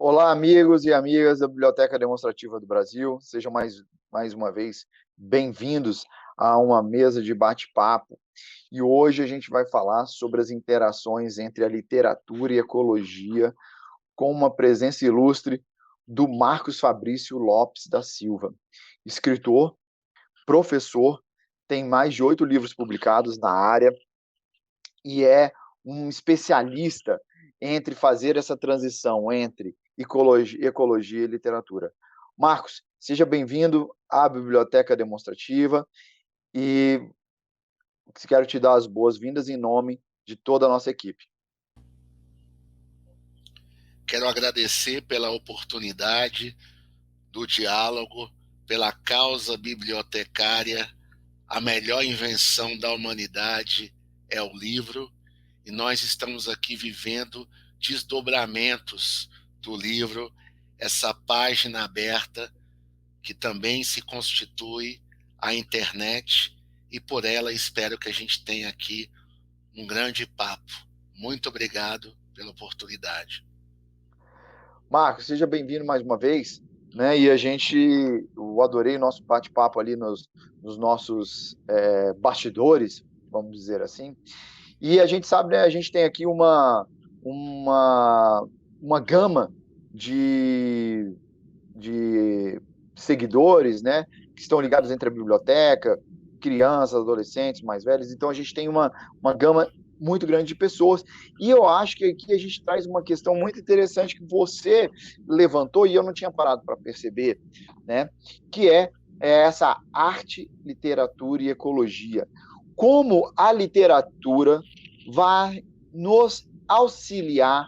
Olá, amigos e amigas da Biblioteca Demonstrativa do Brasil. Sejam mais uma vez bem-vindos a uma mesa de bate-papo. E hoje a gente vai falar sobre as interações entre a literatura e ecologia, com uma presença ilustre do Marcos Fabrício Lopes da Silva, escritor, professor, tem mais de 8 livros publicados na área e é um especialista entre fazer essa transição entre ecologia e literatura. Marcos, seja bem-vindo à Biblioteca Demonstrativa e quero te dar as boas-vindas em nome de toda a nossa equipe. Quero agradecer pela oportunidade do diálogo, pela causa bibliotecária. A melhor invenção da humanidade é o livro, e nós estamos aqui vivendo desdobramentos do livro, essa página aberta que também se constitui a internet, e por ela espero que a gente tenha aqui um grande papo. Muito obrigado pela oportunidade. Marcos, seja bem-vindo mais uma vez, né? E eu adorei o nosso bate-papo ali nos nossos bastidores, vamos dizer assim. E a gente sabe, né? A gente tem aqui uma gama de seguidores, né? Que estão ligados entre a biblioteca, crianças, adolescentes, mais velhos. Então a gente tem uma gama muito grande de pessoas. E eu acho que aqui a gente traz uma questão muito interessante que você levantou e eu não tinha parado para perceber, né? Que é essa arte, literatura e ecologia. Como a literatura vai nos auxiliar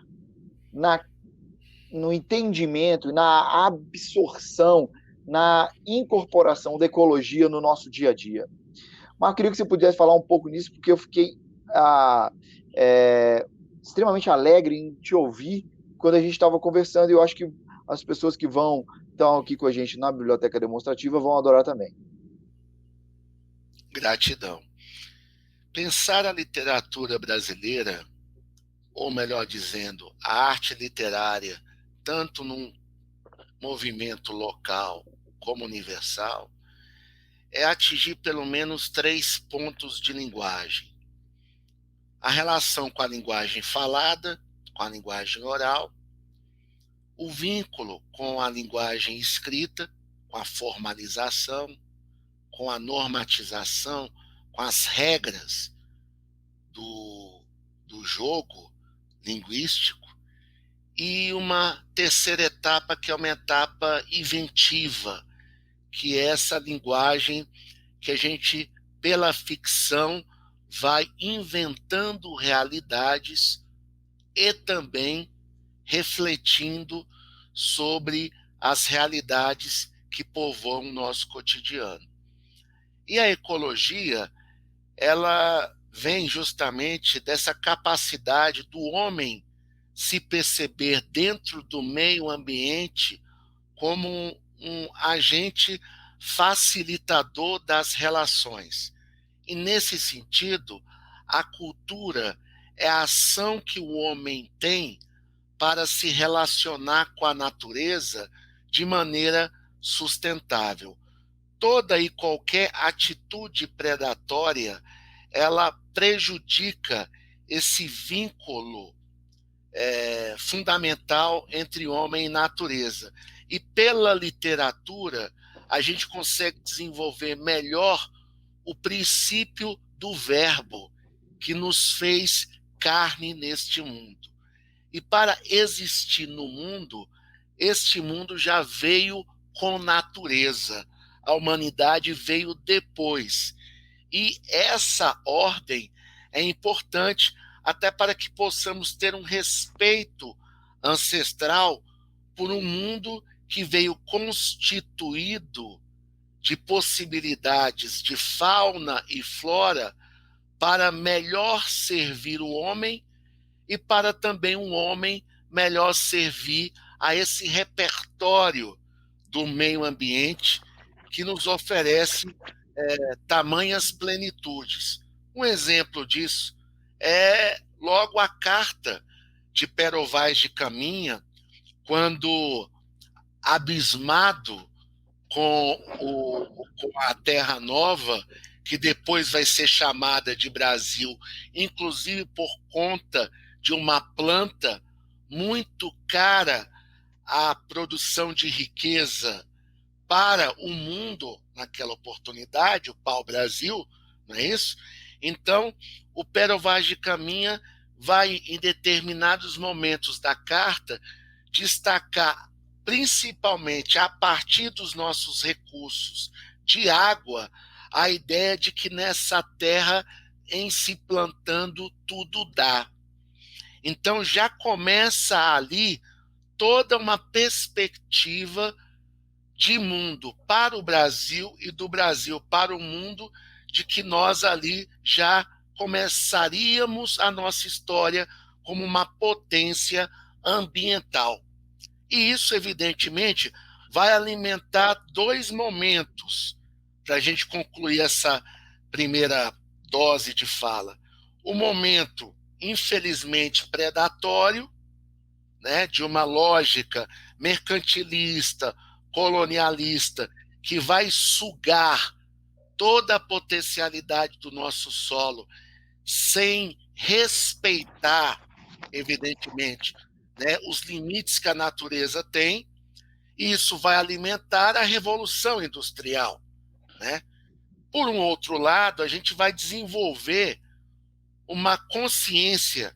no entendimento, na absorção, na incorporação da ecologia no nosso dia a dia. Mas eu queria que você pudesse falar um pouco nisso, porque eu fiquei extremamente alegre em te ouvir quando a gente estava conversando, e eu acho que as pessoas que estão aqui com a gente na Biblioteca Demonstrativa vão adorar também. Gratidão. Pensar a literatura brasileira, ou melhor dizendo, a arte literária, tanto num movimento local como universal, é atingir pelo menos 3 pontos de linguagem. A relação com a linguagem falada, com a linguagem oral, o vínculo com a linguagem escrita, com a formalização, com a normatização, com as regras do jogo linguístico, e uma terceira etapa, que é uma etapa inventiva, que é essa linguagem que a gente, pela ficção, vai inventando realidades e também refletindo sobre as realidades que povoam o nosso cotidiano. E a ecologia, ela vem justamente dessa capacidade do homem se perceber dentro do meio ambiente como um agente facilitador das relações. E, nesse sentido, a cultura é a ação que o homem tem para se relacionar com a natureza de maneira sustentável. Toda e qualquer atitude predatória, ela prejudica esse vínculo fundamental entre homem e natureza. E pela literatura, a gente consegue desenvolver melhor o princípio do verbo que nos fez carne neste mundo. E para existir no mundo, este mundo já veio com natureza. A humanidade veio depois. E essa ordem é importante até para que possamos ter um respeito ancestral por um mundo que veio constituído de possibilidades de fauna e flora para melhor servir o homem e para também o homem melhor servir a esse repertório do meio ambiente que nos oferece tamanhas plenitudes. Um exemplo disso é logo a carta de Pero Vaz de Caminha, quando abismado com a Terra Nova, que depois vai ser chamada de Brasil, inclusive por conta de uma planta muito cara à produção de riqueza para o mundo naquela oportunidade, o pau-brasil, não é isso? Então, o Pero Vaz de Caminha vai, em determinados momentos da carta, destacar, principalmente a partir dos nossos recursos de água, a ideia de que nessa terra, em se plantando, tudo dá. Então, já começa ali toda uma perspectiva de mundo para o Brasil e do Brasil para o mundo, de que nós ali já começaríamos a nossa história como uma potência ambiental. E isso, evidentemente, vai alimentar dois momentos para a gente concluir essa primeira dose de fala. O momento, infelizmente, predatório, né, de uma lógica mercantilista, colonialista, que vai sugar toda a potencialidade do nosso solo sem respeitar, evidentemente, né, os limites que a natureza tem, e isso vai alimentar a revolução industrial, né? Por um outro lado, a gente vai desenvolver uma consciência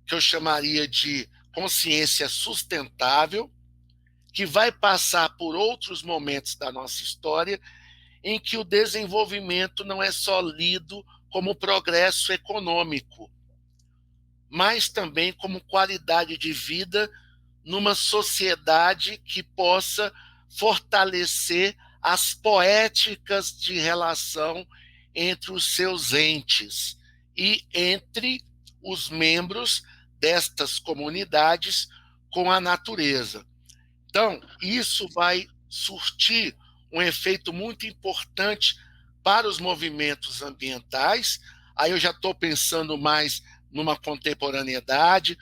que eu chamaria de consciência sustentável, que vai passar por outros momentos da nossa história em que o desenvolvimento não é só lido como progresso econômico, mas também como qualidade de vida numa sociedade que possa fortalecer as poéticas de relação entre os seus entes e entre os membros destas comunidades com a natureza. Então, isso vai surtir um efeito muito importante para os movimentos ambientais. Aí eu já estou pensando mais numa contemporaneidade,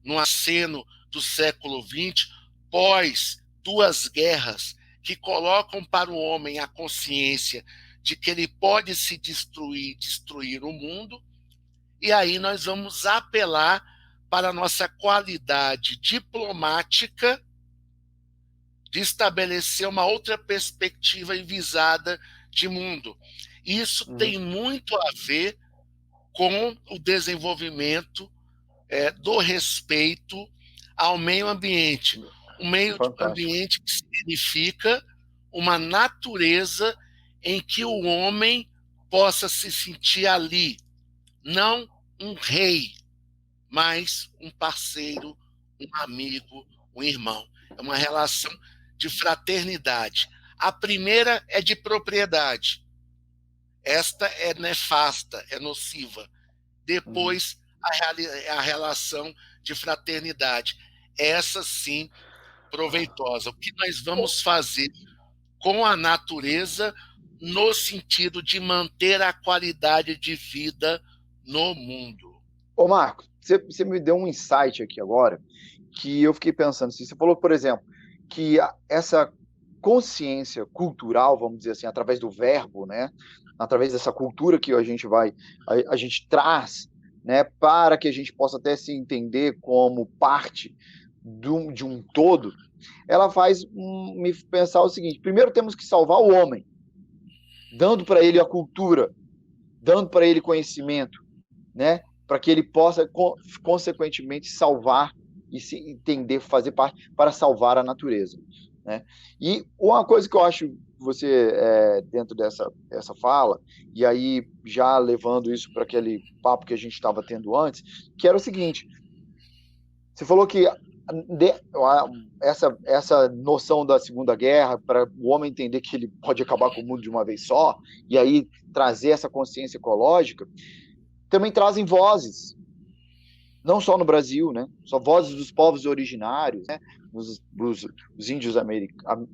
num aceno do século XX, pós duas guerras, que colocam para o homem a consciência de que ele pode se destruir o mundo, e aí nós vamos apelar para a nossa qualidade diplomática de estabelecer uma outra perspectiva envisada de mundo. Isso tem muito a ver com o desenvolvimento do respeito ao meio ambiente. Um meio ambiente que significa uma natureza em que o homem possa se sentir ali, não um rei, mas um parceiro, um amigo, um irmão. É uma relação de fraternidade. A primeira é de propriedade. Esta é nefasta, é nociva. Depois, a relação de fraternidade. Essa, sim, proveitosa. O que nós vamos fazer com a natureza no sentido de manter a qualidade de vida no mundo? Ô, Marco, você me deu um insight aqui agora, que eu fiquei pensando. Você falou, por exemplo, que essa consciência cultural, vamos dizer assim, através do verbo, né, através dessa cultura que a gente traz, né, para que a gente possa até se entender como parte de um todo, ela faz me pensar o seguinte: primeiro temos que salvar o homem, dando para ele a cultura, dando para ele conhecimento, né, para que ele possa, consequentemente, salvar e se entender, fazer parte para salvar a natureza, né? E uma coisa que eu acho você, dentro dessa fala, e aí já levando isso para aquele papo que a gente estava tendo antes, que era o seguinte: você falou que essa noção da Segunda Guerra, para o homem entender que ele pode acabar com o mundo de uma vez só, e aí trazer essa consciência ecológica, também trazem vozes, não só no Brasil, né? Só vozes dos povos originários, né? Os índios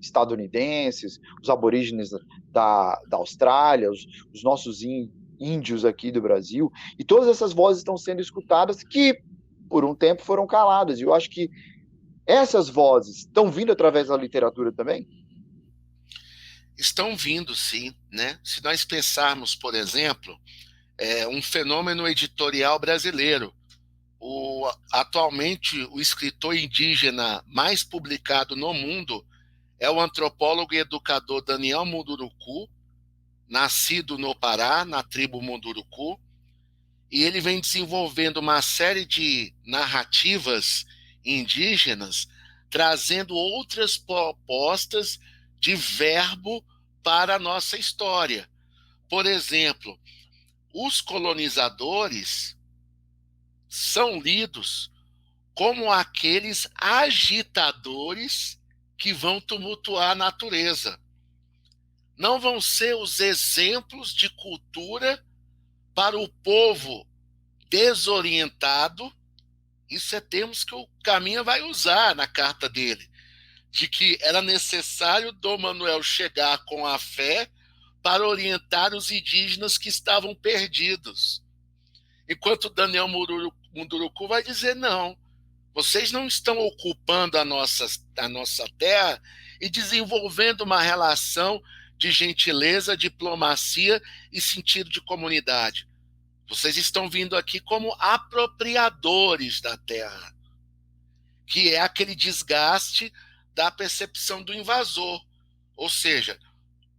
estadunidenses, os aborígenes da Austrália, os nossos índios aqui do Brasil, e todas essas vozes estão sendo escutadas, que por um tempo foram caladas. E eu acho que Essas vozes estão vindo através da literatura também? Estão vindo, sim, né? Se nós pensarmos, por exemplo, um fenômeno editorial brasileiro. Atualmente, o escritor indígena mais publicado no mundo é o antropólogo e educador Daniel Munduruku, nascido no Pará, na tribo Munduruku, e ele vem desenvolvendo uma série de narrativas indígenas, trazendo outras propostas de verbo para a nossa história. Por exemplo, os colonizadores são lidos como aqueles agitadores que vão tumultuar a natureza. Não vão ser os exemplos de cultura para o povo desorientado. Isso é termos que o Caminha vai usar na carta dele, de que era necessário Dom Manuel chegar com a fé para orientar os indígenas que estavam perdidos. Enquanto Daniel Munduruku vai dizer, não, vocês não estão ocupando a nossa terra e desenvolvendo uma relação de gentileza, diplomacia e sentido de comunidade. Vocês estão vindo aqui como apropriadores da terra, que é aquele desgaste da percepção do invasor. Ou seja,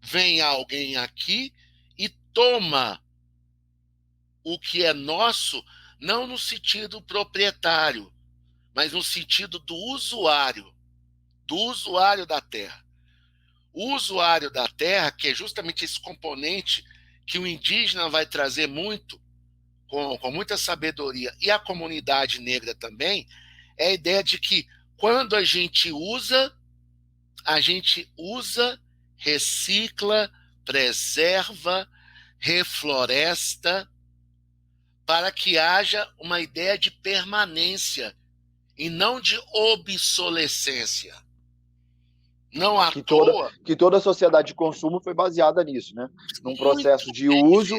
vem alguém aqui e toma o que é nosso, não no sentido proprietário, mas no sentido do usuário da terra. O usuário da terra, que é justamente esse componente que o indígena vai trazer muito, com muita sabedoria, e a comunidade negra também, é a ideia de que quando a gente usa, recicla, preserva, refloresta, para que haja uma ideia de permanência e não de obsolescência. Não à toa. Que toda a sociedade de consumo foi baseada nisso, né? Num processo de uso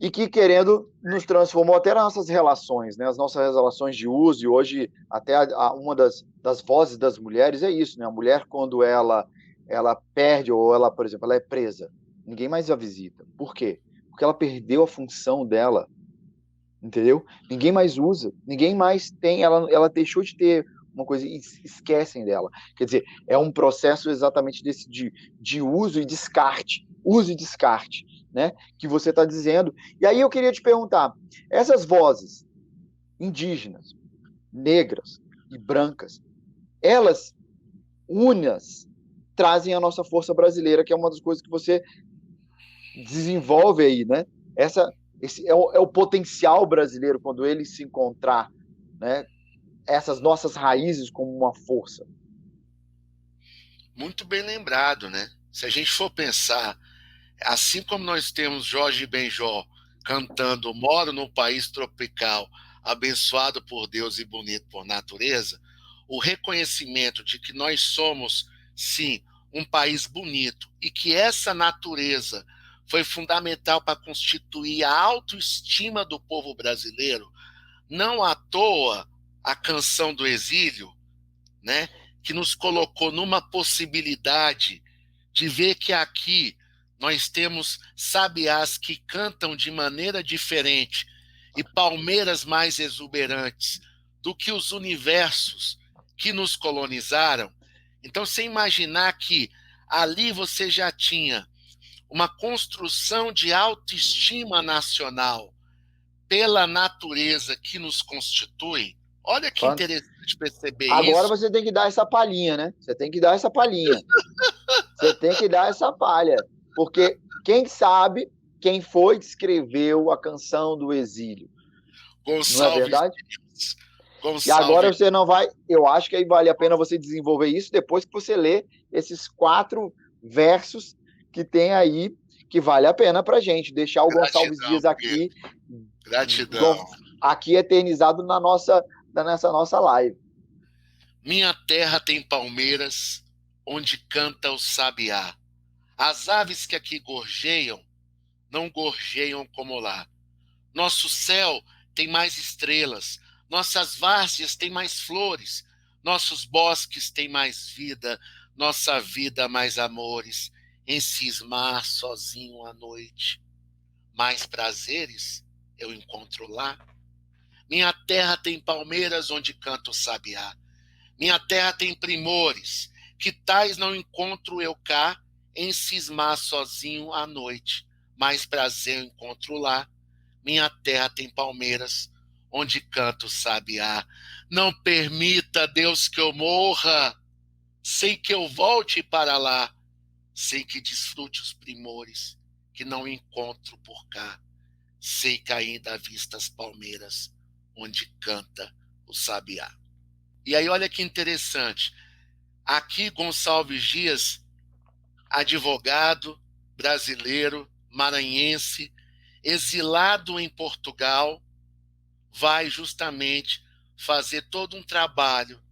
e que, querendo, nos transformou até nas nossas relações, né? As nossas relações de uso, e hoje até uma das vozes das mulheres é isso, né? A mulher, quando ela perde, ou ela, por exemplo, ela é presa, ninguém mais a visita. Por quê? Porque ela perdeu a função dela, entendeu? Ninguém mais usa, ninguém mais tem, ela deixou de ter uma coisa e esquecem dela. Quer dizer, é um processo exatamente desse de uso e descarte, né? Que você está dizendo. E aí eu queria te perguntar, essas vozes indígenas, negras e brancas, elas unas trazem a nossa força brasileira, que é uma das coisas que você desenvolve aí, né? Esse é o potencial brasileiro quando ele se encontrar, né? Essas nossas raízes como uma força. Muito bem lembrado, né? Se a gente for pensar, assim como nós temos Jorge Benjor cantando Moro num país tropical, abençoado por Deus e bonito por natureza, o reconhecimento de que nós somos, sim, um país bonito e que essa natureza foi fundamental para constituir a autoestima do povo brasileiro, não à toa a canção do exílio, né, que nos colocou numa possibilidade de ver que aqui nós temos sabiás que cantam de maneira diferente e palmeiras mais exuberantes do que os universos que nos colonizaram. Então, você imaginar que ali você já tinha uma construção de autoestima nacional pela natureza que nos constitui. Olha que interessante perceber isso. Agora você tem que dar essa palhinha, né? Você tem que dar essa palhinha. Você tem que dar essa palha. Porque quem sabe quem foi que escreveu a canção do exílio? Gonçalves. Não é verdade? E agora você não vai... Eu acho que aí vale a pena você desenvolver isso depois que você lê esses 4 versos que tem aí, que vale a pena pra gente. Deixar o Gonçalves Dias aqui... Gratidão. Aqui eternizado nessa nossa live. Minha terra tem palmeiras, onde canta o sabiá. As aves que aqui gorjeiam, não gorjeiam como lá. Nosso céu tem mais estrelas, nossas várzeas têm mais flores, nossos bosques têm mais vida, nossa vida mais amores, em cismar sozinho à noite. Mais prazeres eu encontro lá. Minha terra tem palmeiras onde canta o sabiá. Minha terra tem primores, que tais não encontro eu cá, em cismar sozinho à noite. Mais prazer eu encontro lá. Minha terra tem palmeiras, onde canta o sabiá. Não permita, Deus, que eu morra, sem que eu volte para lá, sei que desfrute os primores, que não encontro por cá. Sei que ainda avista as palmeiras, onde canta o sabiá. E aí, olha que interessante. Aqui, Gonçalves Dias, advogado brasileiro, maranhense, exilado em Portugal, vai justamente fazer todo um trabalho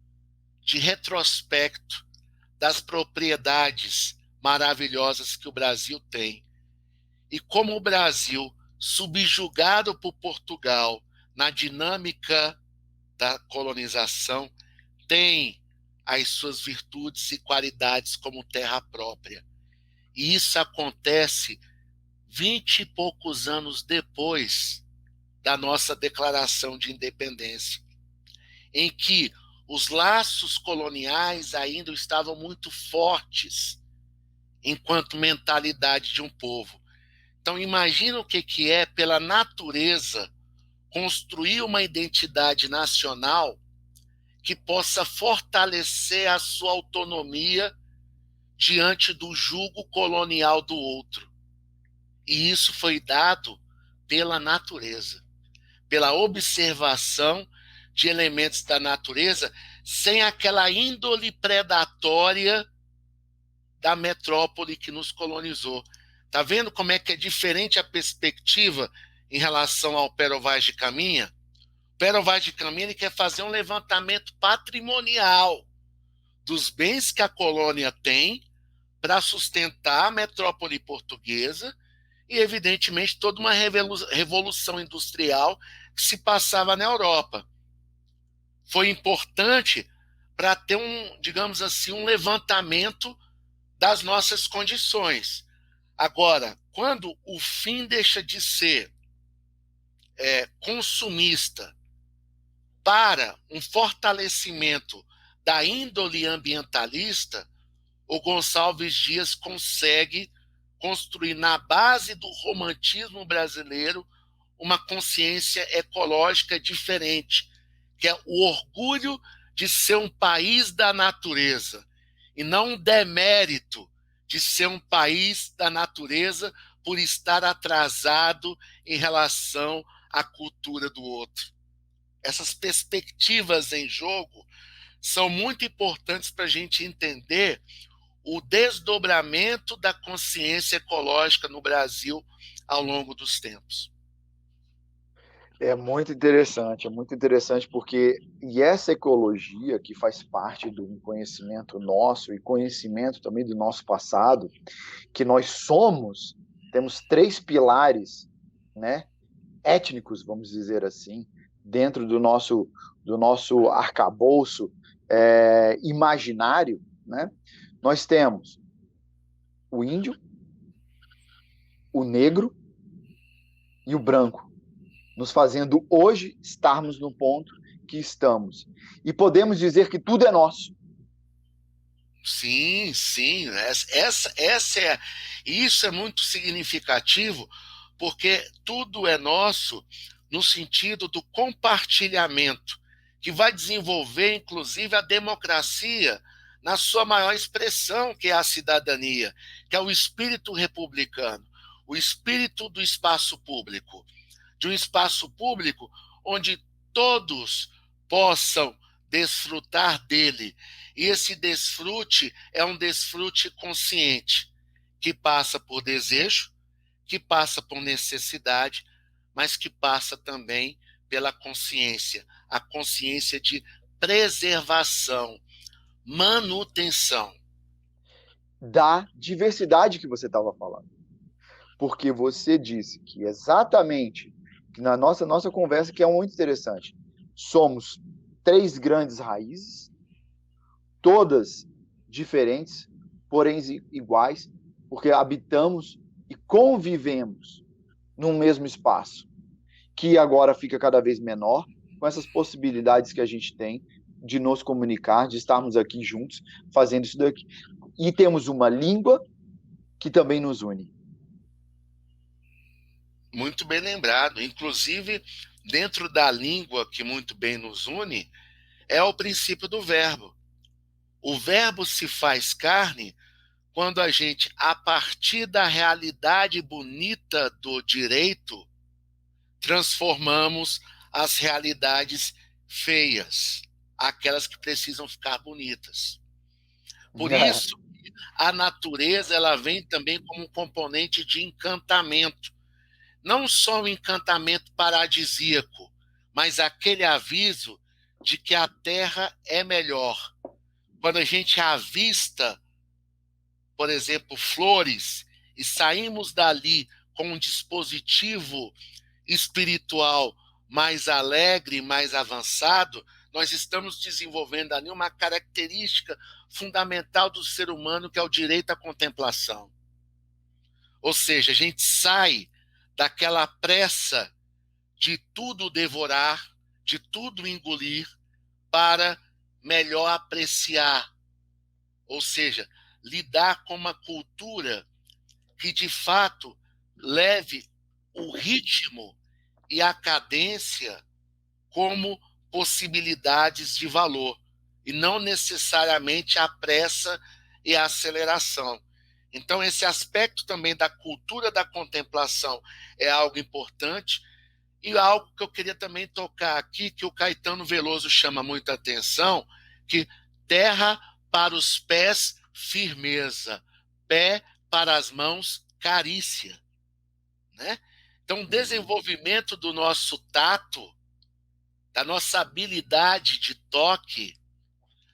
de retrospecto das propriedades maravilhosas que o Brasil tem. E como o Brasil, subjugado por Portugal na dinâmica da colonização, tem as suas virtudes e qualidades como terra própria. E isso acontece 20 e poucos anos depois da nossa declaração de independência, em que os laços coloniais ainda estavam muito fortes enquanto mentalidade de um povo. Então, imagina o que é, pela natureza, construir uma identidade nacional que possa fortalecer a sua autonomia diante do jugo colonial do outro. E isso foi dado pela natureza, pela observação de elementos da natureza, sem aquela índole predatória da metrópole que nos colonizou. Está vendo como é que é diferente a perspectiva em relação ao Pero Vaz de Caminha? O Pero Vaz de Caminha ele quer fazer um levantamento patrimonial dos bens que a colônia tem para sustentar a metrópole portuguesa e, evidentemente, toda uma revolução industrial que se passava na Europa. Foi importante para ter digamos assim, um levantamento das nossas condições. Agora, quando o fim deixa de ser consumista para um fortalecimento da índole ambientalista, o Gonçalves Dias consegue construir, na base do romantismo brasileiro, uma consciência ecológica diferente, que é o orgulho de ser um país da natureza, e não um demérito de ser um país da natureza por estar atrasado em relação à cultura do outro. Essas perspectivas em jogo são muito importantes para a gente entender o desdobramento da consciência ecológica no Brasil ao longo dos tempos. É muito interessante porque essa ecologia que faz parte do conhecimento nosso e conhecimento também do nosso passado, que nós somos, temos 3 pilares, né, étnicos, vamos dizer assim, dentro do nosso arcabouço imaginário, né? Nós temos o índio, o negro e o branco, nos fazendo hoje estarmos no ponto que estamos. E podemos dizer que tudo é nosso. Sim, sim. Isso é muito significativo, porque tudo é nosso no sentido do compartilhamento, que vai desenvolver, inclusive, a democracia na sua maior expressão, que é a cidadania, que é o espírito republicano, o espírito do espaço público, de um espaço público onde todos possam desfrutar dele. E esse desfrute é um desfrute consciente, que passa por desejo, que passa por necessidade, mas que passa também pela consciência, a consciência de preservação, manutenção. Da diversidade que você estava falando. Porque você disse que exatamente, que na nossa conversa, que é muito interessante, somos 3 grandes raízes, todas diferentes, porém iguais, porque habitamos e convivemos num mesmo espaço, que agora fica cada vez menor, com essas possibilidades que a gente tem de nos comunicar, de estarmos aqui juntos, fazendo isso daqui. E temos uma língua que também nos une. Muito bem lembrado. Inclusive, dentro da língua que muito bem nos une, é o princípio do verbo. O verbo se faz carne quando a gente, a partir da realidade bonita do direito, transformamos as realidades feias, aquelas que precisam ficar bonitas. Por isso, a natureza ela vem também como um componente de encantamento. Não só um encantamento paradisíaco, mas aquele aviso de que a terra é melhor. Quando a gente avista, por exemplo, flores, e saímos dali com um dispositivo espiritual mais alegre, mais avançado, nós estamos desenvolvendo ali uma característica fundamental do ser humano, que é o direito à contemplação. Ou seja, a gente sai daquela pressa de tudo devorar, de tudo engolir, para melhor apreciar. Ou seja, lidar com uma cultura que, de fato, leve o ritmo e a cadência como possibilidades de valor, e não necessariamente a pressa e a aceleração. Então, esse aspecto também da cultura da contemplação é algo importante, e algo que eu queria também tocar aqui, que o Caetano Veloso chama muita atenção, que terra para os pés, firmeza, pé para as mãos, carícia. Né? Então, o desenvolvimento do nosso tato, da nossa habilidade de toque,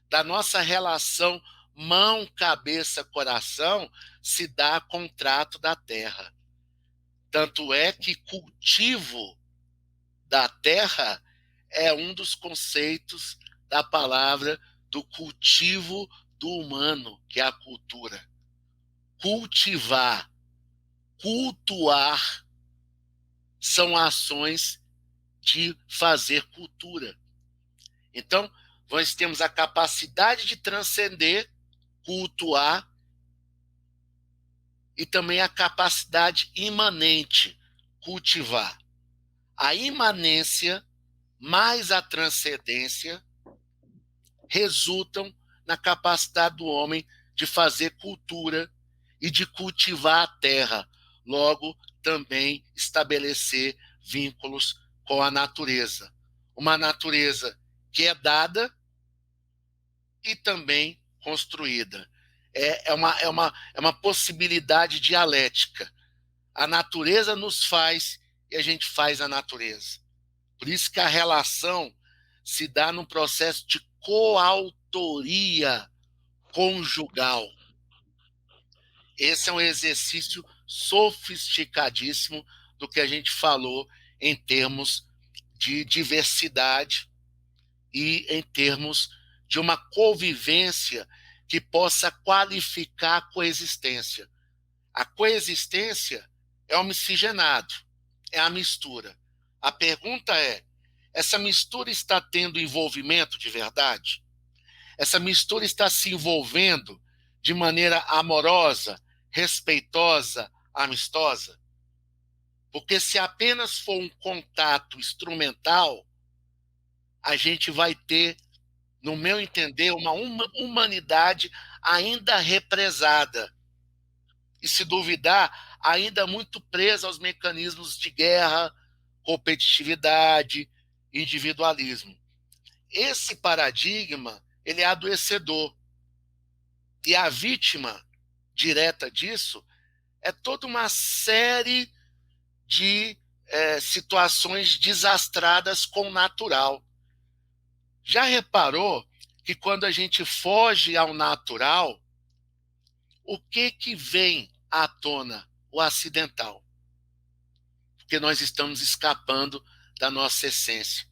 da nossa relação mão, cabeça, coração, se dá com o trato da terra. Tanto é que cultivo da terra é um dos conceitos da palavra do cultivo do humano, que é a cultura. Cultivar, cultuar, são ações de fazer cultura. Então, nós temos a capacidade de transcender, cultuar, e também a capacidade imanente, cultivar. A imanência mais a transcendência resultam na capacidade do homem de fazer cultura e de cultivar a terra, logo também estabelecer vínculos com a natureza. Uma natureza que é dada e também construída. É uma possibilidade dialética. A natureza nos faz e a gente faz a natureza. Por isso que a relação se dá num processo de coautoria conjugal. Esse é um exercício sofisticadíssimo do que a gente falou em termos de diversidade e em termos de uma convivência que possa qualificar a coexistência. A coexistência é o miscigenado, é a mistura. A pergunta é: essa mistura está tendo envolvimento de verdade? Essa mistura está se envolvendo de maneira amorosa, respeitosa, amistosa? Porque se apenas for um contato instrumental, a gente vai ter, no meu entender, uma humanidade ainda represada. E, se duvidar, ainda muito presa aos mecanismos de guerra, competitividade, individualismo. Esse paradigma, ele é adoecedor. E a vítima direta disso é toda uma série de situações desastradas com o natural. Já reparou que quando a gente foge ao natural, o que vem à tona? O acidental. Porque nós estamos escapando da nossa essência.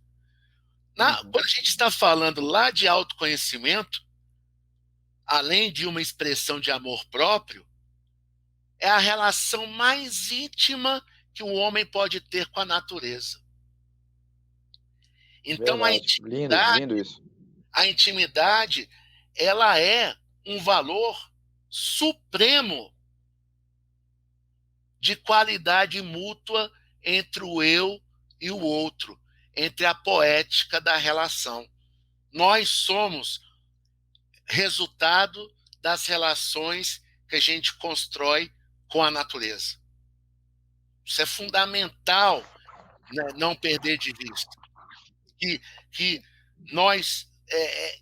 Quando a gente está falando lá de autoconhecimento, além de uma expressão de amor próprio, é a relação mais íntima que o homem pode ter com a natureza. Então, Verdade. Lindo, lindo isso. a intimidade, ela é um valor supremo de qualidade mútua entre o eu e o outro, entre a poética da relação. Nós somos resultado das relações que a gente constrói com a natureza. Isso é fundamental, né, não perder de vista. Que nós,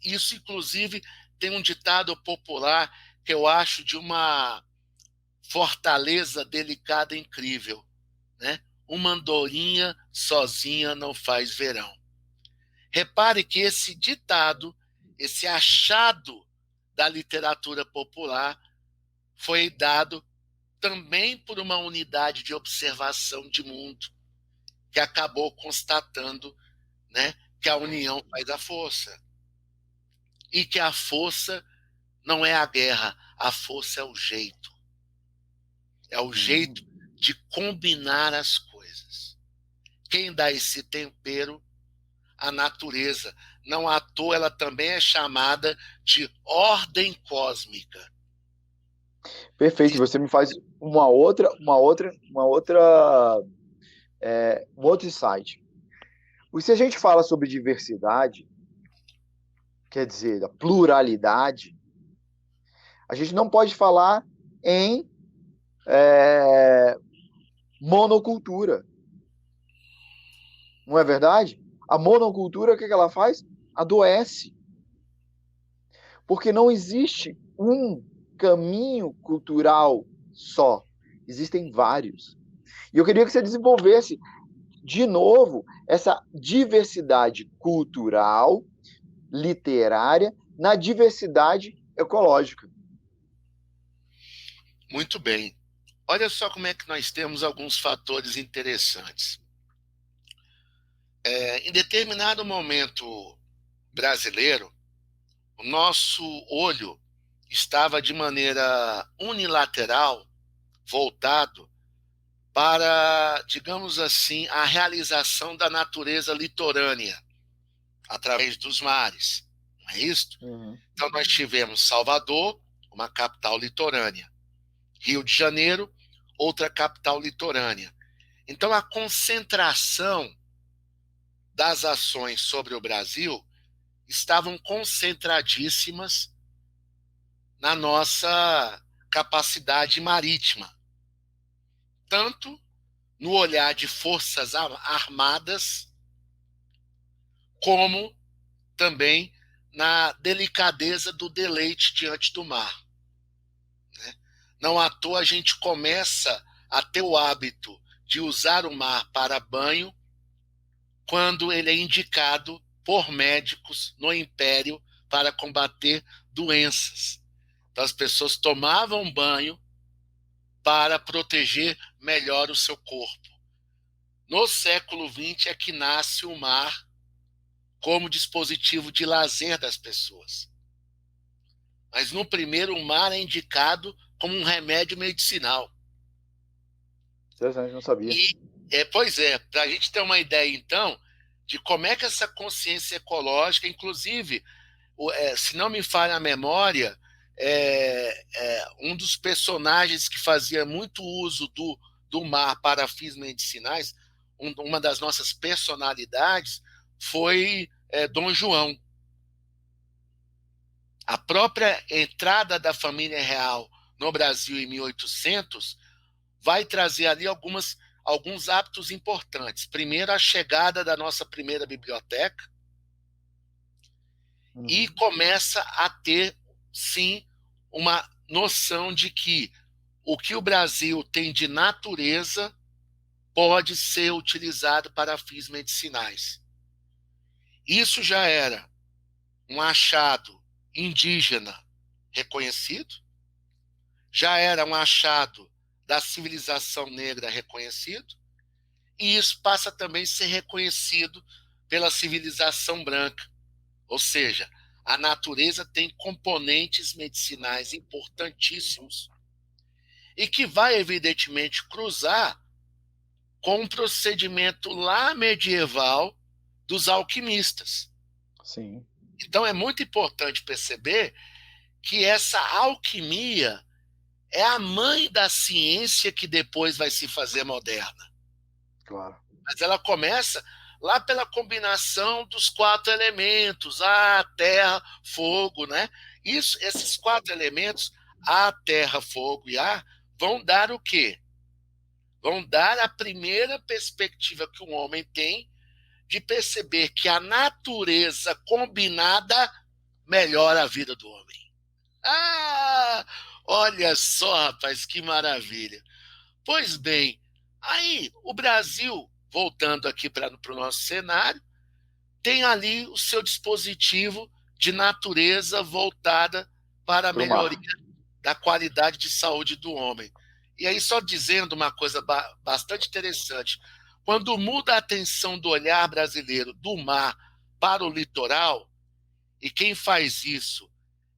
isso inclusive tem um ditado popular que eu acho de uma fortaleza delicada e incrível, né? Uma andorinha sozinha não faz verão. Repare que esse ditado, esse achado da literatura popular, foi dado também por uma unidade de observação de mundo, que acabou constatando, né, que a união faz a força. E que a força não é a guerra, a força é o jeito. É o jeito de combinar as coisas. Quem dá esse tempero? A natureza. Não à toa ela também é chamada de ordem cósmica. Perfeito. Você me faz um outro insight. E se a gente fala sobre diversidade, quer dizer, a pluralidade, a gente não pode falar em monocultura. Não é verdade? A monocultura, o que ela faz? Adoece. Porque não existe um caminho cultural só. Existem vários. E eu queria que você desenvolvesse, de novo, essa diversidade cultural, literária, na diversidade ecológica. Muito bem. Olha só como é que nós temos alguns fatores interessantes. Em determinado momento brasileiro, o nosso olho estava de maneira unilateral voltado para, digamos assim, a realização da natureza litorânea através dos mares. Não é isso? Uhum. Então, nós tivemos Salvador, uma capital litorânea. Rio de Janeiro, outra capital litorânea. Então, a concentração das ações sobre o Brasil estavam concentradíssimas na nossa capacidade marítima, tanto no olhar de forças armadas, como também na delicadeza do deleite diante do mar. Não à toa a gente começa a ter o hábito de usar o mar para banho quando ele é indicado por médicos no Império para combater doenças. Então as pessoas tomavam banho para proteger melhor o seu corpo. No século XX é que nasce o mar como dispositivo de lazer das pessoas. Mas no primeiro, o mar é indicado como um remédio medicinal. Interessante, não sabia. Pois é, para a gente ter uma ideia, então, de como é que essa consciência ecológica, inclusive, se não me falha a memória, um dos personagens que fazia muito uso do mar para fins medicinais, uma das nossas personalidades, foi Dom João. A própria entrada da família real no Brasil em 1800 vai trazer ali alguns hábitos importantes. Primeiro, a chegada da nossa primeira biblioteca, e começa a ter, sim, uma noção de que o que o Brasil tem de natureza pode ser utilizado para fins medicinais. Isso já era um achado indígena reconhecido, já era um achado da civilização negra reconhecido, e isso passa também a ser reconhecido pela civilização branca. Ou seja, a natureza tem componentes medicinais importantíssimos e que vai, evidentemente, cruzar com um procedimento lá medieval dos alquimistas. Sim. Então, é muito importante perceber que essa alquimia é a mãe da ciência que depois vai se fazer moderna. Claro. Mas ela começa lá pela combinação dos 4 elementos, ar, terra, fogo, né? Esses 4 elementos, ar, terra, fogo e ar, vão dar o quê? Vão dar a primeira perspectiva que o homem tem de perceber que a natureza combinada melhora a vida do homem. Ah, olha só, rapaz, que maravilha. Pois bem, aí o Brasil, voltando aqui para o nosso cenário, tem ali o seu dispositivo de natureza voltada para a Para o melhoria mar. da qualidade de saúde do homem. E aí, só dizendo uma coisa bastante interessante, quando muda a atenção do olhar brasileiro do mar para o litoral, e quem faz isso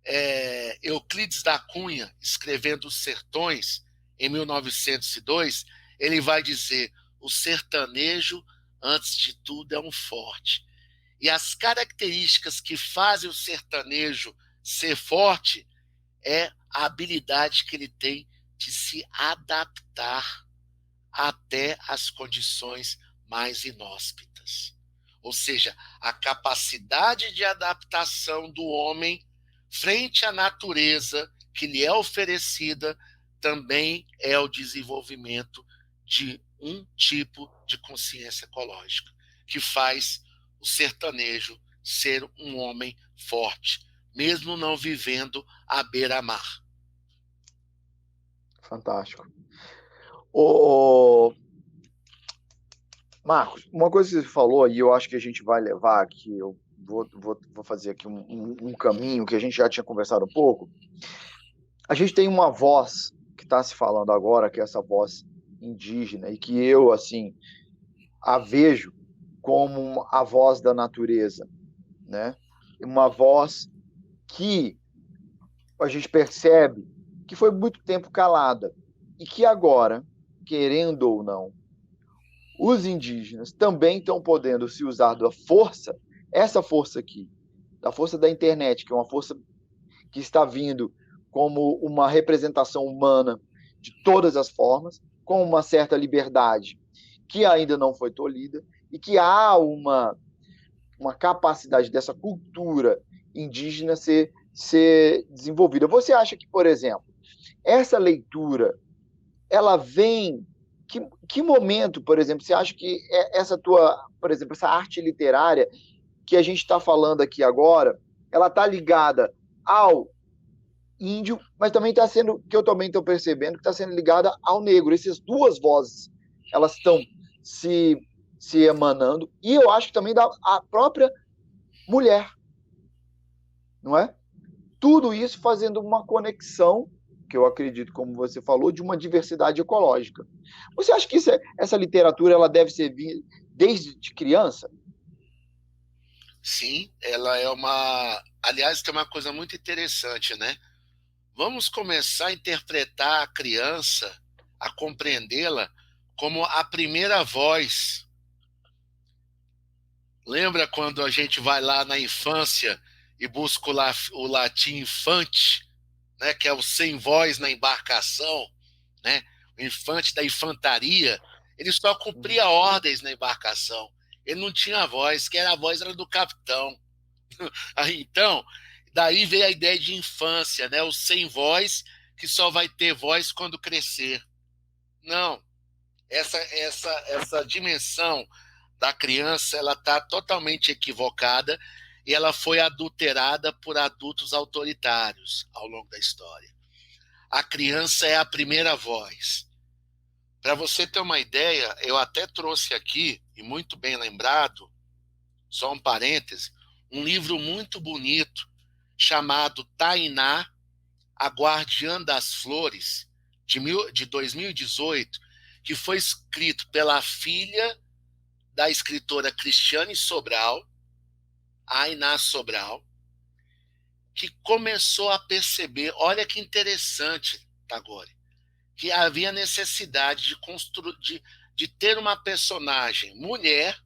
é Euclides da Cunha, escrevendo Os Sertões, em 1902, ele vai dizer: o sertanejo, antes de tudo, é um forte. E as características que fazem o sertanejo ser forte é a habilidade que ele tem de se adaptar até as condições mais inóspitas. Ou seja, a capacidade de adaptação do homem frente à natureza que lhe é oferecida também é o desenvolvimento de um tipo de consciência ecológica, que faz o sertanejo ser um homem forte, mesmo não vivendo à beira-mar. Fantástico. Ô, Marcos, uma coisa que você falou, e eu acho que a gente vai levar aqui, eu vou fazer aqui um caminho que a gente já tinha conversado um pouco. A gente tem uma voz que está se falando agora, que é essa voz indígena, e que eu, assim, a vejo como a voz da natureza, né? Uma voz que a gente percebe que foi muito tempo calada e que agora, querendo ou não, os indígenas também estão podendo se usar da força, essa força aqui, da força da internet, que é uma força que está vindo como uma representação humana de todas as formas, com uma certa liberdade que ainda não foi tolhida, e que há uma capacidade dessa cultura indígena ser desenvolvida. Você acha que, por exemplo, essa leitura, ela vem... Que momento, por exemplo, você acha que essa tua, por exemplo, essa arte literária que a gente está falando aqui agora, ela está ligada ao índio, mas também está sendo, que eu também estou percebendo, que está sendo ligada ao negro. Essas duas vozes, elas estão se emanando, e eu acho que também da a própria mulher, não é? Tudo isso fazendo uma conexão, que eu acredito, como você falou, de uma diversidade ecológica. Você acha que essa literatura ela deve ser desde criança? Sim, ela é uma. Aliás, tem uma coisa muito interessante, né? Vamos começar a interpretar a criança, a compreendê-la como a primeira voz. Lembra quando a gente vai lá na infância e busca o latim infante, né, que é o sem voz na embarcação, né, o infante da infantaria? Ele só cumpria ordens na embarcação. Ele não tinha voz, que era a voz era do capitão. Aí, então, daí veio a ideia de infância, né, o sem voz, que só vai ter voz quando crescer. Não, essa dimensão da criança ela está totalmente equivocada e ela foi adulterada por adultos autoritários ao longo da história. A criança é a primeira voz. Para você ter uma ideia, eu até trouxe aqui, e muito bem lembrado, só um parêntese, um livro muito bonito chamado Tainá, a Guardiã das Flores, de 2018, que foi escrito pela filha da escritora Cristiane Sobral, Ainá Sobral, que começou a perceber, olha que interessante, Tagore, que havia necessidade de ter uma personagem mulher,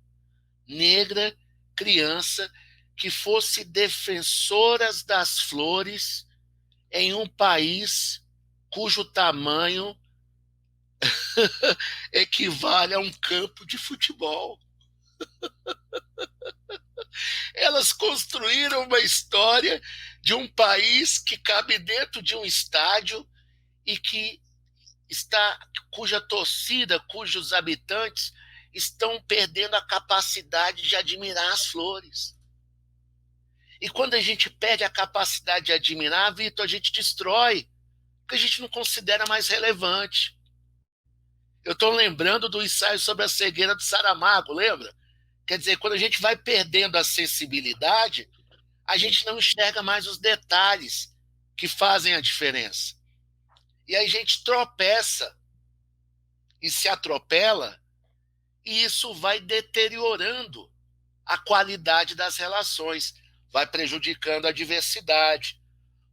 negra, criança, que fosse defensora das flores em um país cujo tamanho equivale a um campo de futebol. Elas construíram uma história de um país que cabe dentro de um estádio e que cuja torcida, cujos habitantes estão perdendo a capacidade de admirar as flores. E quando a gente perde a capacidade de admirar, Vitor, a gente destrói, porque a gente não considera mais relevante. Eu estou lembrando do ensaio sobre a cegueira do Saramago, lembra? Quer dizer, quando a gente vai perdendo a sensibilidade, a gente não enxerga mais os detalhes que fazem a diferença. E aí a gente tropeça e se atropela, e isso vai deteriorando a qualidade das relações, vai prejudicando a diversidade,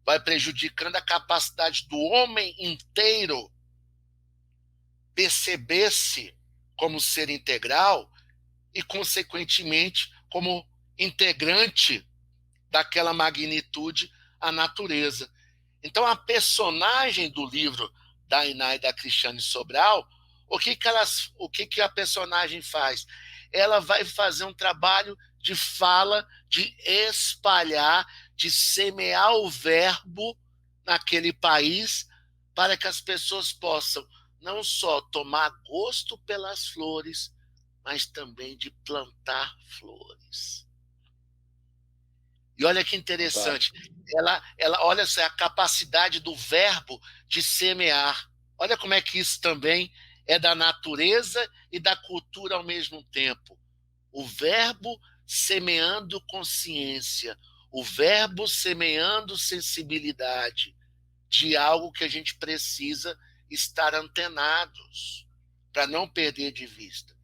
vai prejudicando a capacidade do homem inteiro perceber-se como ser integral e, consequentemente, como integrante daquela magnitude, a natureza. Então, a personagem do livro da Iná e da Cristiane Sobral, o que a personagem faz? Ela vai fazer um trabalho de fala, de espalhar, de semear o verbo naquele país, para que as pessoas possam não só tomar gosto pelas flores, mas também de plantar flores. E olha que interessante, olha a capacidade do verbo de semear. Olha como é que isso também é da natureza e da cultura ao mesmo tempo. O verbo semeando consciência, o verbo semeando sensibilidade de algo que a gente precisa estar antenados para não perder de vista.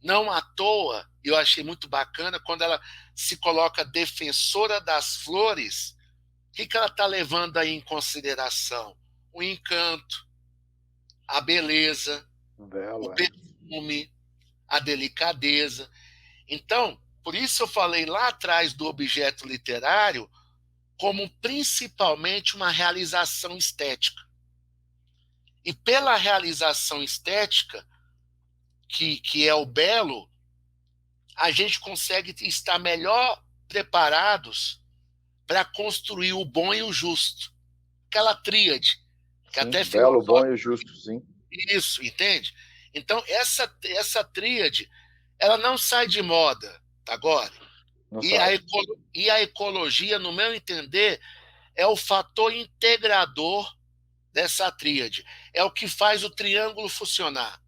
Não à toa, eu achei muito bacana quando ela se coloca defensora das flores, o que ela está levando aí em consideração? O encanto, a beleza, o perfume, a delicadeza. Então, por isso eu falei lá atrás do objeto literário como principalmente uma realização estética. E pela realização estética, que é o belo, a gente consegue estar melhor preparados para construir o bom e o justo. Aquela tríade, que Sim, até belo, bom filosófico. e justo, sim. Isso, entende? Então, essa tríade, ela não sai de moda agora. Não E a, sai. e a ecologia, no meu entender, é o fator integrador dessa tríade. É o que faz o triângulo funcionar.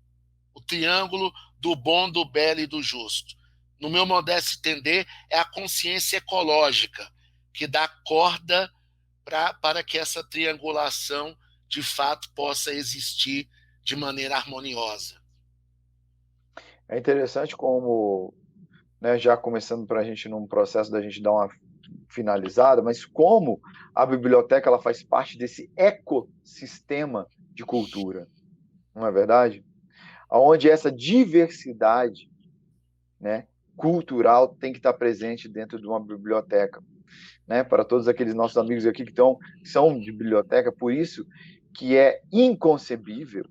O triângulo do bom, do belo e do justo. No meu modesto entender, é a consciência ecológica que dá corda para que essa triangulação, de fato, possa existir de maneira harmoniosa. É interessante como, né, já começando para a gente num processo da gente dar uma finalizada, mas como a biblioteca ela faz parte desse ecossistema de cultura, não é verdade? Onde essa diversidade, né, cultural tem que estar presente dentro de uma biblioteca, né? Para todos aqueles nossos amigos aqui que são de biblioteca, por isso que é inconcebível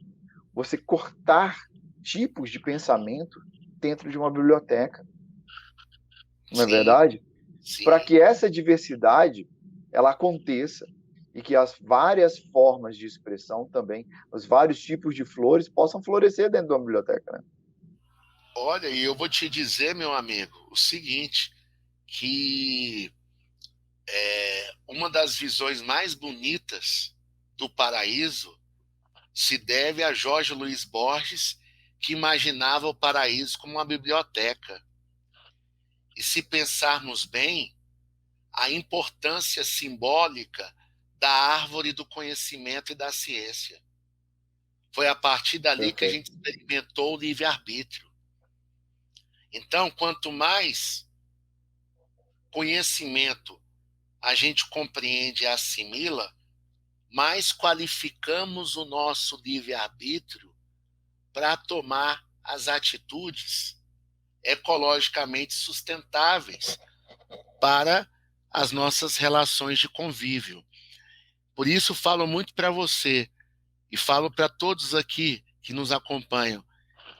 você cortar tipos de pensamento dentro de uma biblioteca, não é Sim, verdade? Para sim. que essa diversidade ela aconteça e que as várias formas de expressão também, os vários tipos de flores possam florescer dentro de uma biblioteca, né? Olha, e eu vou te dizer, meu amigo, o seguinte, que uma das visões mais bonitas do paraíso se deve a Jorge Luiz Borges, que imaginava o paraíso como uma biblioteca. E se pensarmos bem, a importância simbólica da árvore do conhecimento e da ciência. Foi a partir dali que a Perfeito. gente experimentou o livre-arbítrio. Então, quanto mais conhecimento a gente compreende e assimila, mais qualificamos o nosso livre-arbítrio para tomar as atitudes ecologicamente sustentáveis para as nossas relações de convívio. Por isso, falo muito para você e falo para todos aqui que nos acompanham,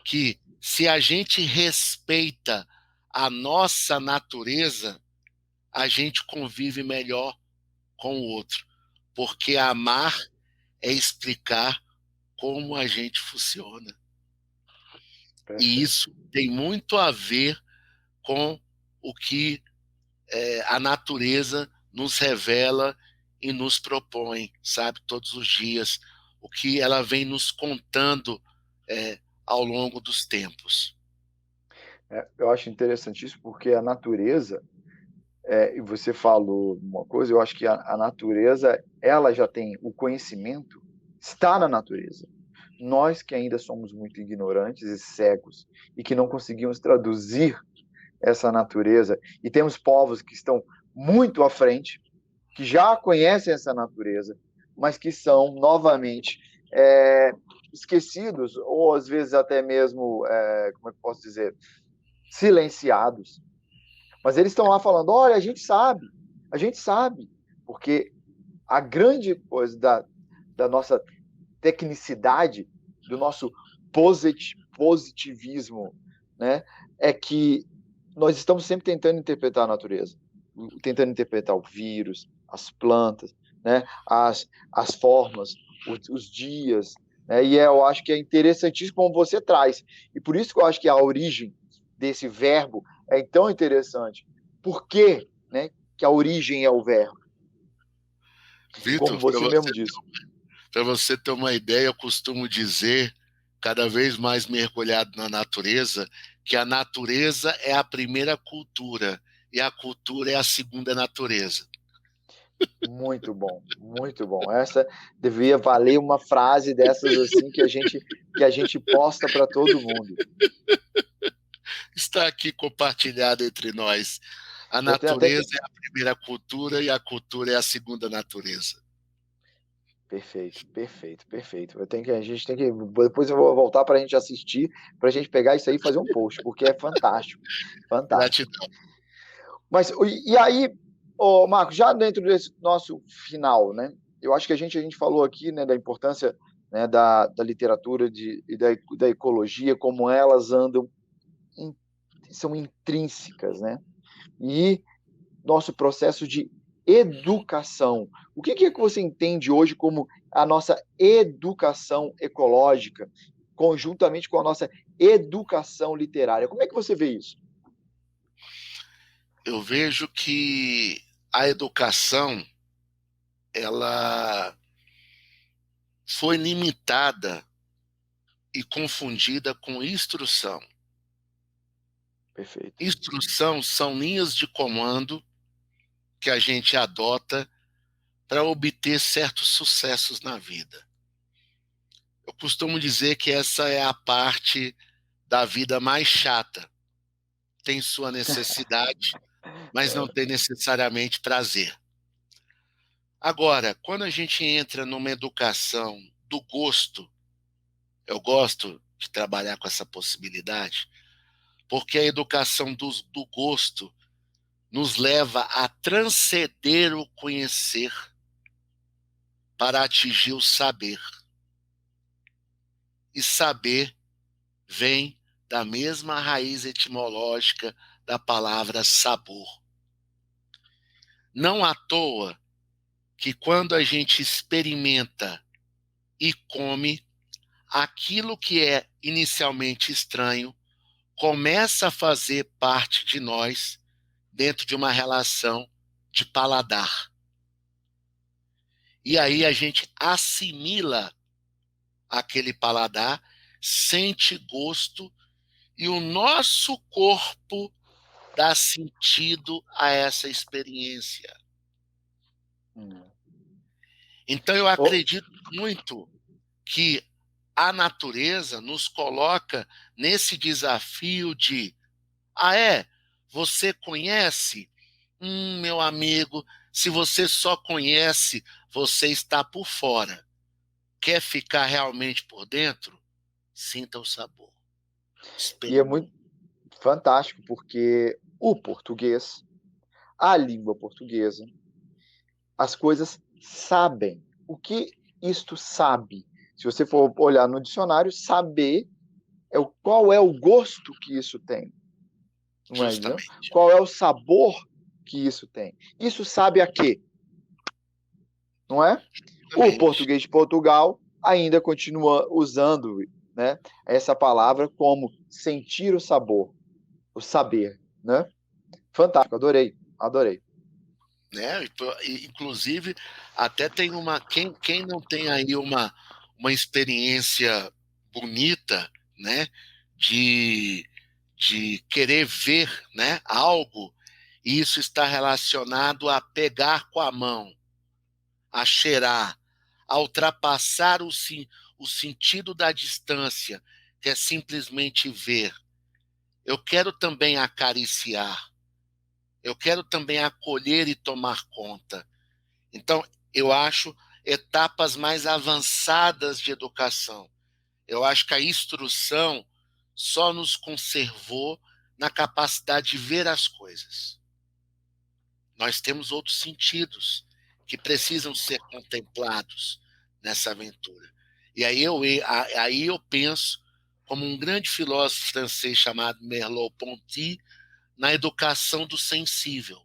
que se a gente respeita a nossa natureza, a gente convive melhor com o outro. Porque amar é explicar como a gente funciona. E Perfeito. isso tem muito a ver com o que a natureza nos revela e nos propõe, sabe, todos os dias, o que ela vem nos contando ao longo dos tempos. Eu acho interessantíssimo porque a natureza, e você falou uma coisa, eu acho que a natureza, ela já tem o conhecimento, está na natureza. Nós que ainda somos muito ignorantes e cegos e que não conseguimos traduzir essa natureza, e temos povos que estão muito à frente, que já conhecem essa natureza, mas que são novamente esquecidos, ou às vezes até mesmo, como é que eu posso dizer, silenciados. Mas eles estão lá falando: olha, a gente sabe, porque a grande coisa da nossa tecnicidade, do nosso positivismo, né, é que nós estamos sempre tentando interpretar a natureza, tentando interpretar o vírus, as plantas, né, as formas, os dias, né, e eu acho que é interessantíssimo como você traz. E por isso que eu acho que a origem desse verbo é tão interessante. Por quê, né, que a origem é o verbo? E como Vitor, você mesmo disse. para você ter uma ideia, eu costumo dizer, cada vez mais mergulhado na natureza, que a natureza é a primeira cultura e a cultura é a segunda natureza. Muito bom, muito bom. Essa devia valer uma frase dessas assim que a gente posta para todo mundo. Está aqui compartilhado entre nós. A Eu tenho até natureza é a primeira cultura e a cultura é a segunda natureza. perfeito, perfeito, perfeito. A gente tem que depois eu vou voltar para a gente assistir, para a gente pegar isso aí e fazer um post, porque é fantástico, fantástico. Gratidão. Mas e aí, ô Marcos, já dentro desse nosso final, né, eu acho que a gente falou aqui, né, da importância, né, da literatura e da ecologia, como elas andam in são intrínsecas, né, e nosso processo de educação. O que é que você entende hoje como a nossa educação ecológica, conjuntamente com a nossa educação literária? Como é que você vê isso? Eu vejo que a educação ela foi limitada e confundida com instrução. Perfeito. Instrução são linhas de comando que a gente adota para obter certos sucessos na vida. Eu costumo dizer que essa é a parte da vida mais chata. Tem sua necessidade, mas não tem necessariamente prazer. Agora, quando a gente entra numa educação do gosto, eu gosto de trabalhar com essa possibilidade, porque a educação do gosto nos leva a transcender o conhecer para atingir o saber. E saber vem da mesma raiz etimológica da palavra sabor. Não à toa que quando a gente experimenta e come, aquilo que é inicialmente estranho começa a fazer parte de nós dentro de uma relação de paladar. E aí a gente assimila aquele paladar, sente gosto e o nosso corpo dá sentido a essa experiência. Hum. Então eu Oh, acredito muito que a natureza nos coloca nesse desafio de você conhece? Meu amigo, se você só conhece, você está por fora. Quer ficar realmente por dentro? Sinta o sabor. E é Experimente. muito fantástico, porque o português, a língua portuguesa, as coisas sabem. O que isto sabe? Se você for olhar no dicionário, saber qual é o gosto que isso tem, não é? Entendeu? Justamente. Qual é o sabor que isso tem? Isso sabe a quê? Não é? O Justamente. português de Portugal ainda continua usando, né, essa palavra como sentir o sabor, o saber, né? Fantástico, adorei, adorei. Né? Inclusive, até tem uma. Quem não tem aí uma experiência bonita, né? De, de querer ver, né, algo, e isso está relacionado a pegar com a mão, a cheirar, a ultrapassar o sentido da distância, que é simplesmente ver. Eu quero também acariciar, eu quero também acolher e tomar conta. Então, eu acho etapas mais avançadas de educação. Eu acho que a instrução só nos conservou na capacidade de ver as coisas. Nós temos outros sentidos que precisam ser contemplados nessa aventura. E aí eu penso, como um grande filósofo francês chamado Merleau-Ponty, na educação do sensível.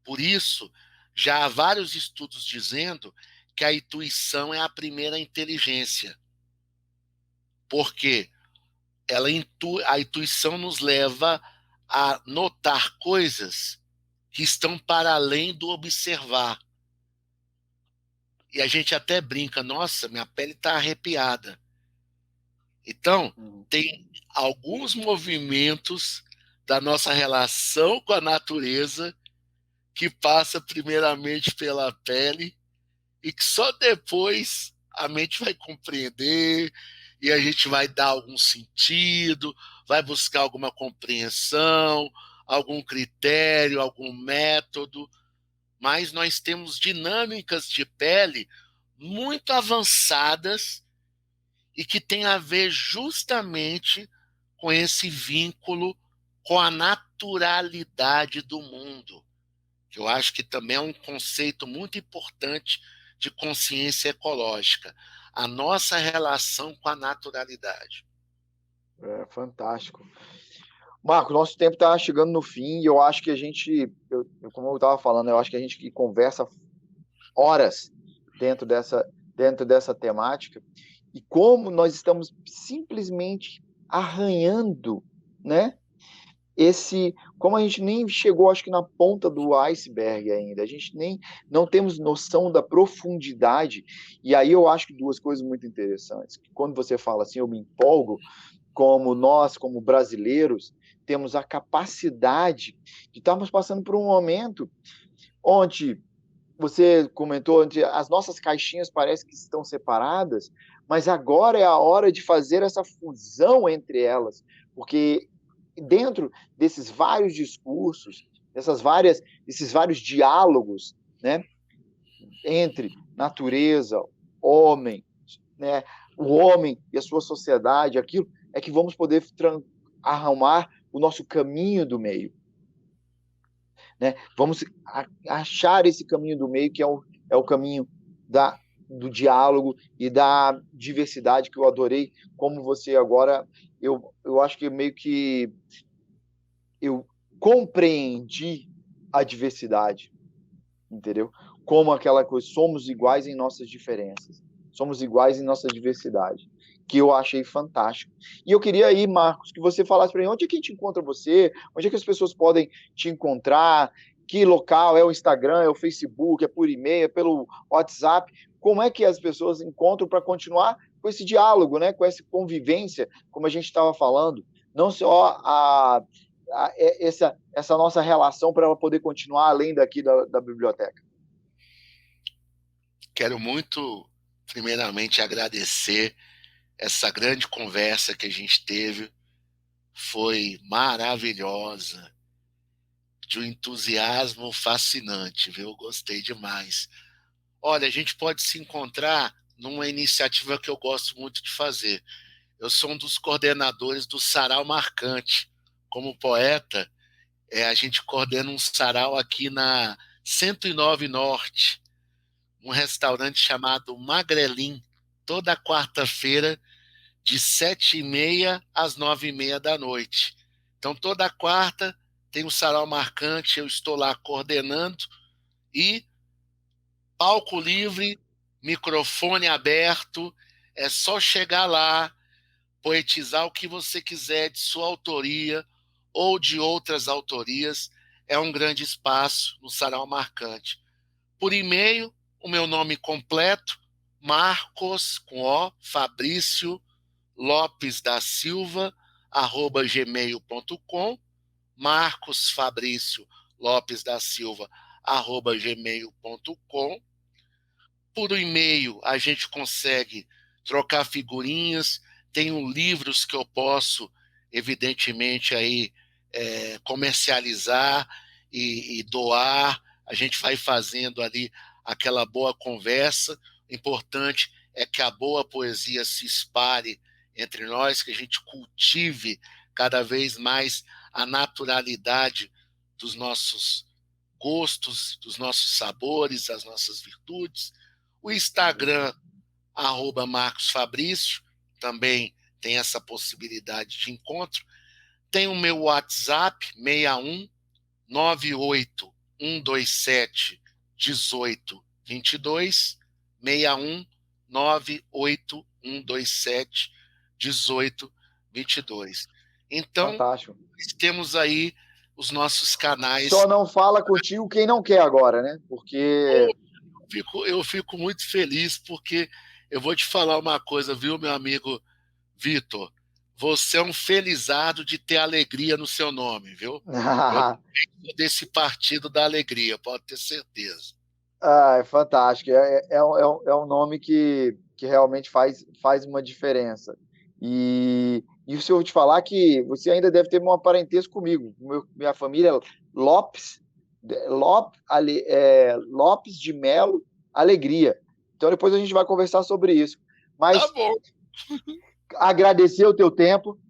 Por isso, já há vários estudos dizendo que a intuição é a primeira inteligência, porque a intuição nos leva a notar coisas que estão para além do observar. E a gente até brinca, nossa, minha pele está arrepiada. Então, Uhum. tem alguns movimentos da nossa relação com a natureza que passa primeiramente pela pele e que só depois a mente vai compreender e a gente vai dar algum sentido, vai buscar alguma compreensão, algum critério, algum método, mas nós temos dinâmicas de pele muito avançadas e que tem a ver justamente com esse vínculo com a naturalidade do mundo, que eu acho que também é um conceito muito importante de consciência ecológica, a nossa relação com a naturalidade. É fantástico. Marco, nosso tempo está chegando no fim e eu acho que a gente, como eu estava falando, eu acho que a gente conversa horas dentro dessa temática e como nós estamos simplesmente arranhando, né? Como a gente nem chegou, acho que na ponta do iceberg ainda, a gente nem não temos noção da profundidade. E aí eu acho que duas coisas muito interessantes. Quando você fala assim, eu me empolgo, como nós, como brasileiros, temos a capacidade de estarmos passando por um momento onde você comentou, onde as nossas caixinhas parecem que estão separadas, mas agora é a hora de fazer essa fusão entre elas, porque dentro desses vários discursos, esses vários diálogos, né, entre natureza, homem, né, o homem e a sua sociedade, aquilo é que vamos poder arrumar o nosso caminho do meio, né? Vamos achar esse caminho do meio que é o caminho do diálogo e da diversidade que eu adorei, como você agora, eu acho que meio que eu compreendi a diversidade, entendeu? Como aquela coisa, somos iguais em nossas diferenças, somos iguais em nossa diversidade, que eu achei fantástico. E eu queria aí, Marcos, que você falasse para mim, onde é que a gente encontra você? Onde é que as pessoas podem te encontrar? Que local? É o Instagram, é o Facebook, é por e-mail, é pelo WhatsApp? Como é que as pessoas encontram para continuar com esse diálogo, né? Com essa convivência, como a gente estava falando? Não só essa nossa relação para ela poder continuar além daqui da biblioteca. Quero muito, primeiramente, agradecer essa grande conversa que a gente teve. Foi maravilhosa. de um entusiasmo fascinante, viu? Gostei demais. Olha, a gente pode se encontrar numa iniciativa que eu gosto muito de fazer. Eu sou um dos coordenadores do Sarau Marcante. Como poeta, a gente coordena um sarau aqui na 109 Norte, um restaurante chamado Magrelim, toda quarta-feira, de 7h30 às 9h30 da noite. Então, toda quarta tem um sarau marcante, eu estou lá coordenando e palco livre, microfone aberto, é só chegar lá, poetizar o que você quiser de sua autoria ou de outras autorias. É um grande espaço no Sarau Marcante. Por e-mail, o meu nome completo, Marcos, com O, Fabrício Lopes da Silva, @gmail.com, Marcos Fabrício Lopes da Silva, @gmail.com. Por e-mail a gente consegue trocar figurinhas, tenho livros que eu posso, evidentemente, aí, comercializar e doar. A gente vai fazendo ali aquela boa conversa. O importante é que a boa poesia se espalhe entre nós, que a gente cultive cada vez mais a naturalidade dos nossos gostos, dos nossos sabores, das nossas virtudes. O Instagram, @Marcos Fabrício, também tem essa possibilidade de encontro. Tem o meu WhatsApp, 61 98127 1822, 61 98127 1822. Então, Fantástico. temos aí os nossos canais. Só não fala contigo quem não quer agora, né? Porque Eu fico muito feliz, porque eu vou te falar uma coisa, viu, meu amigo Vitor? Você é um felizardo de ter alegria no seu nome, viu? Eu sou desse partido da alegria, pode ter certeza. É fantástico. É um nome que realmente faz uma diferença. E se eu te falar que você ainda deve ter um parentesco comigo. Minha família é Lopes, Lopes de Melo Alegria. Então depois a gente vai conversar sobre isso. Tá Mas bom. agradecer o teu tempo,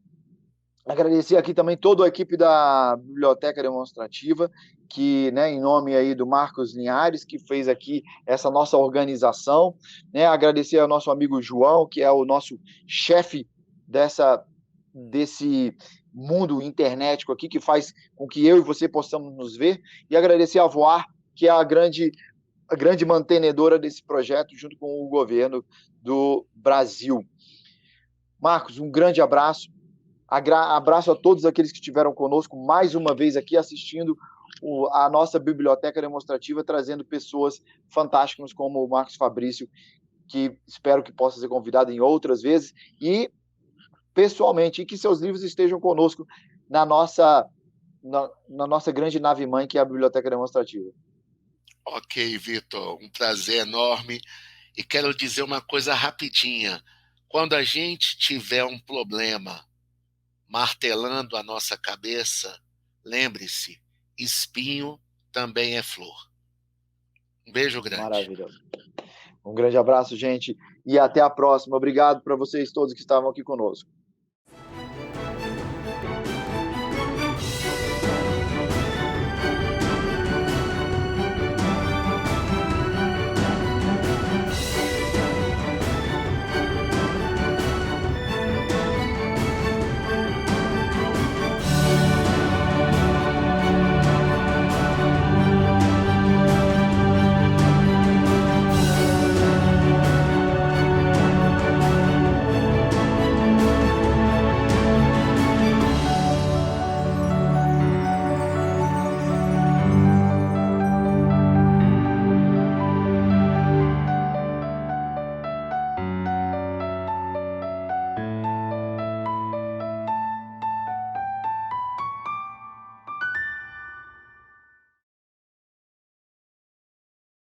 agradecer aqui também toda a equipe da Biblioteca Demonstrativa, que, né, em nome aí do Marcos Linhares, que fez aqui essa nossa organização, né, agradecer ao nosso amigo João, que é o nosso chefe desse mundo internetico aqui, que faz com que eu e você possamos nos ver, e agradecer a Voar, que é a grande mantenedora desse projeto, junto com o governo do Brasil. Marcos, um grande abraço. Abraço a todos aqueles que estiveram conosco mais uma vez aqui assistindo a nossa biblioteca demonstrativa, trazendo pessoas fantásticas como o Marcos Fabrício, que espero que possa ser convidado em outras vezes, e pessoalmente, e que seus livros estejam conosco na nossa grande nave-mãe, que é a Biblioteca Demonstrativa. Ok, Vitor, um prazer enorme. E quero dizer uma coisa rapidinha. Quando a gente tiver um problema martelando a nossa cabeça, lembre-se, espinho também é flor. Um beijo grande. Maravilhoso. Um grande abraço, gente, e até a próxima. Obrigado para vocês todos que estavam aqui conosco.